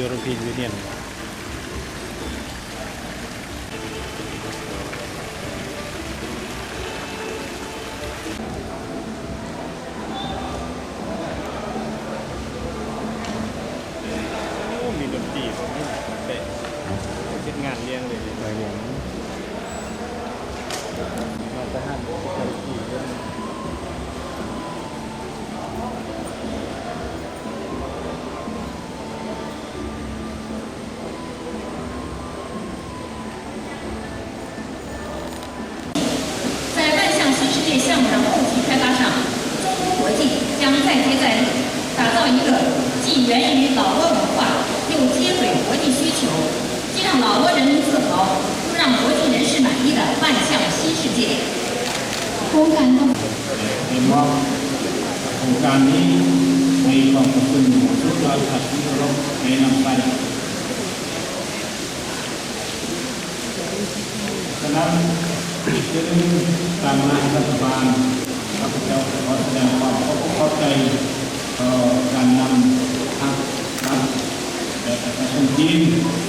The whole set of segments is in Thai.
European Unionมีดนตรีเป็นงานเลี้ยงเลยไปเลี้ยงมาทหารไปขี่เรื่อง在万象新世界项目的后期开发上，中欧国际将再接再厉，打造一个既源于老挝文化，又接轨国际需求，既让老挝人民自豪，又让国际人士满意的万象新世界。โครงการเห็นว่าโครงการนี้มีความสำคัญสุดยอดครับที่เราแนะนำไปฉะนั้นจึงตามหลักรัฐบาลข้าพเจ้าขอแสดงความเข้าใจต่อการนำทางรัฐและประชาชนจีน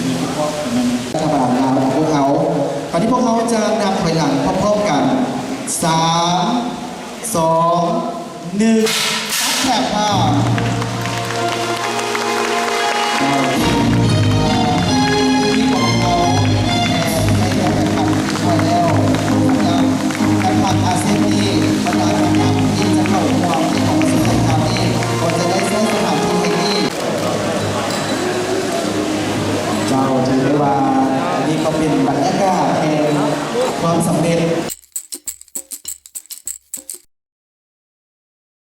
โดยเฉพาะการนำรัฐบาลลาวของพวกเขาตอนที่พวกเขาจะนับถอยหลังพร้อมๆกัน3 2 1ตัดแถบค่ะที่ของเขาได้แข่งขันช่วยแล้วนะครับแข่งขันอาเซียนนี้บรรดาแข่งขันที่จะเข้าร่วมที่ของสุดท้ายนี้ก็จะได้ใช้สถานที่แห่งนี้เราถือได้ว่าอันนี้ก็เป็นบรรยากาศแห่งความสำเร็จ